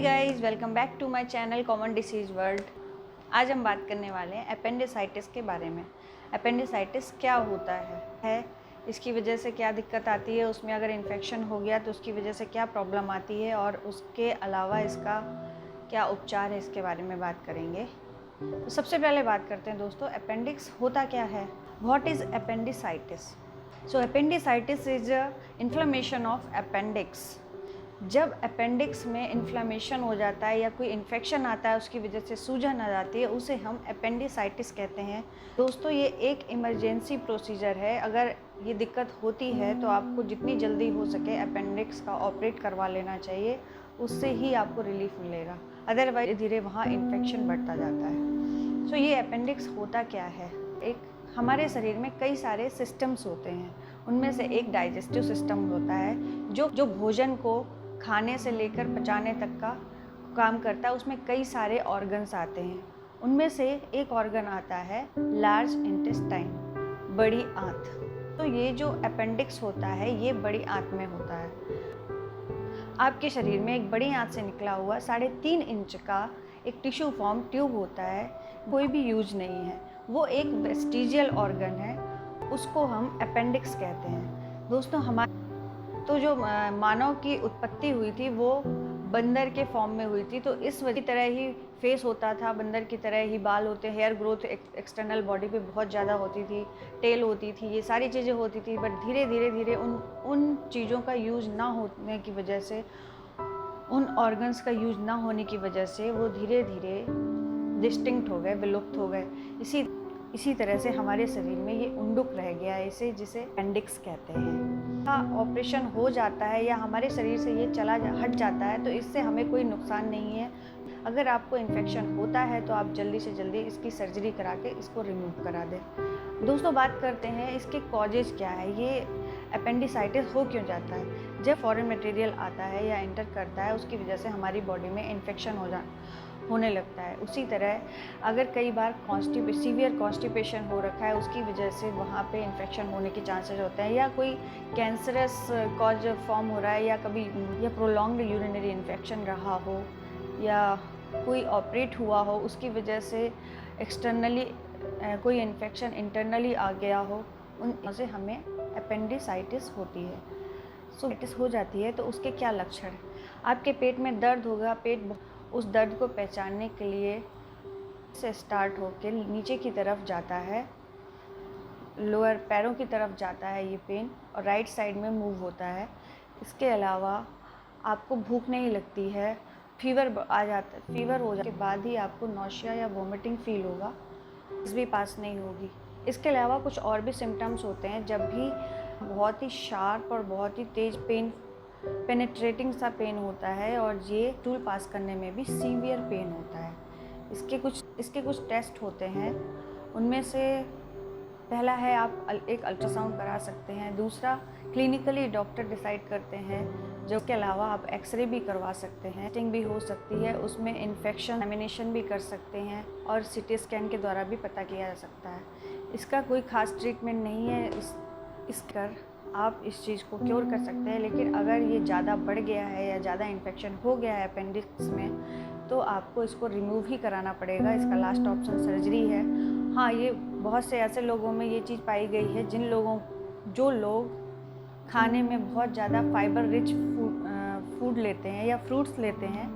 Guys, welcome back to my channel common disease world. आज हम बात करने वाले हैं अपेंडिसाइटिस के बारे में। अपेंडिसाइटिस क्या होता है, इसकी वजह से क्या दिक्कत आती है, उसमें अगर इन्फेक्शन हो गया तो उसकी वजह से क्या प्रॉब्लम आती है और उसके अलावा इसका क्या उपचार है, इसके बारे में बात करेंगे। तो सबसे पहले बात करते हैं दोस्तों, अपेंडिक्स होता क्या है। What is appendicitis? So appendicitis is inflammation of appendix. जब अपेंडिक्स में इन्फ्लेमेशन हो जाता है या कोई इन्फेक्शन आता है, उसकी वजह से सूजन आ जाती है, उसे हम अपेंडिसाइटिस कहते हैं। दोस्तों, ये एक इमरजेंसी प्रोसीजर है। अगर ये दिक्कत होती है तो आपको जितनी जल्दी हो सके अपेंडिक्स का ऑपरेट करवा लेना चाहिए, उससे ही आपको रिलीफ मिलेगा। अदरवाइज धीरे धीरे वहाँ इन्फेक्शन बढ़ता जाता है। सो ये अपेंडिक्स होता क्या है? एक हमारे शरीर में कई सारे सिस्टम्स होते हैं, उनमें से एक डाइजेस्टिव सिस्टम होता है जो भोजन को खाने से लेकर पचाने तक का काम करता है। उसमें कई सारे ऑर्गन्स आते हैं, उनमें से एक ऑर्गन आता है लार्ज इंटेस्टाइन, बड़ी आंत। तो ये जो अपेंडिक्स होता है ये बड़ी आंत में होता है। आपके शरीर में एक बड़ी आंत से निकला हुआ 3.5 इंच का एक टिश्यू फॉर्म ट्यूब होता है, कोई भी यूज नहीं है, वो एक वेस्टिजियल ऑर्गन है, उसको हम अपेंडिक्स कहते हैं। दोस्तों, तो जो मानव की उत्पत्ति हुई थी वो बंदर के फॉर्म में हुई थी, तो इस वजह की तरह ही फेस होता था, बंदर की तरह ही बाल होते, हेयर ग्रोथ एक्सटर्नल बॉडी पे बहुत ज़्यादा होती थी, टेल होती थी, ये सारी चीज़ें होती थी। बट धीरे धीरे उन चीज़ों का यूज़ ना होने की वजह से, उन ऑर्गन्स का यूज़ ना होने की वजह से वो धीरे धीरे डिस्टिंक्ट हो गए, विलुप्त हो गए। इसी तरह से हमारे शरीर में ये उंडुक रह गया है, जिसे अपेंडिक्स कहते हैं। ऑपरेशन हो जाता है या हमारे शरीर से ये हट जाता है तो इससे हमें कोई नुकसान नहीं है। अगर आपको इन्फेक्शन होता है तो आप जल्दी से जल्दी इसकी सर्जरी करा के इसको रिमूव करा दें। दोस्तों, बात करते हैं इसके कॉजेज़ क्या है, ये अपेंडिसाइटिस हो क्यों जाता है। जब फॉरेन मटेरियल आता है या एंटर करता है, उसकी वजह से हमारी बॉडी में इन्फेक्शन होने लगता है। उसी तरह अगर कई बार सीवियर कॉन्स्टिपेशन हो रखा है, उसकी वजह से वहाँ पे इन्फेक्शन होने के चांसेस होते हैं, या कोई कैंसरस कॉज फॉर्म हो रहा है, या प्रोलॉन्ग्ड यूरिनरी इन्फेक्शन रहा हो, या कोई ऑपरेट हुआ हो, उसकी वजह से एक्सटर्नली कोई इन्फेक्शन इंटरनली आ गया हो, उन से हमें अपेंडिसाइटिस होती है। अपेंडिसाइटिस हो जाती है तो उसके क्या लक्षण हैं? आपके पेट में दर्द होगा, उस दर्द को पहचानने के लिए से स्टार्ट होकर नीचे की तरफ जाता है, लोअर पैरों की तरफ जाता है ये पेन, और राइट साइड में मूव होता है। इसके अलावा आपको भूख नहीं लगती है, फीवर आ जाता है, फीवर हो जाने के बाद ही आपको नौशिया या वोमिटिंग फील होगा, इस भी पास नहीं होगी। इसके अलावा कुछ और भी सिम्टम्स होते हैं, जब भी बहुत ही शार्प और बहुत ही तेज पेनिट्रेटिंग सा पेन होता है, और ये टूल पास करने में भी सीवियर पेन होता है। इसके कुछ टेस्ट होते हैं, उनमें से पहला है आप एक अल्ट्रासाउंड करा सकते हैं, दूसरा क्लिनिकली डॉक्टर डिसाइड करते हैं, जो के अलावा आप एक्सरे भी करवा सकते हैं, टेस्टिंग भी हो सकती है, उसमें इन्फेक्शन एग्जामिनेशन भी कर सकते हैं, और सीटी स्कैन के द्वारा भी पता किया जा सकता है। इसका कोई खास ट्रीटमेंट नहीं है, इसकर आप इस चीज़ को क्योर कर सकते हैं। लेकिन अगर ये ज़्यादा बढ़ गया है या ज़्यादा इन्फेक्शन हो गया है अपेंडिक्स में, तो आपको इसको रिमूव ही कराना पड़ेगा। इसका लास्ट ऑप्शन सर्जरी है। हाँ, ये बहुत से ऐसे लोगों में ये चीज़ पाई गई है, जो लोग खाने में बहुत ज़्यादा फाइबर रिच फूड लेते हैं या फ्रूट्स लेते हैं,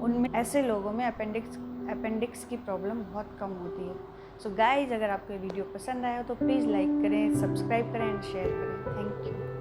उनमें ऐसे लोगों में अपेंडिक्स की प्रॉब्लम बहुत कम होती है। सो गाइज, अगर आपको ये वीडियो पसंद आया तो प्लीज़ लाइक करें, सब्सक्राइब करें एंड शेयर करें। Thank you.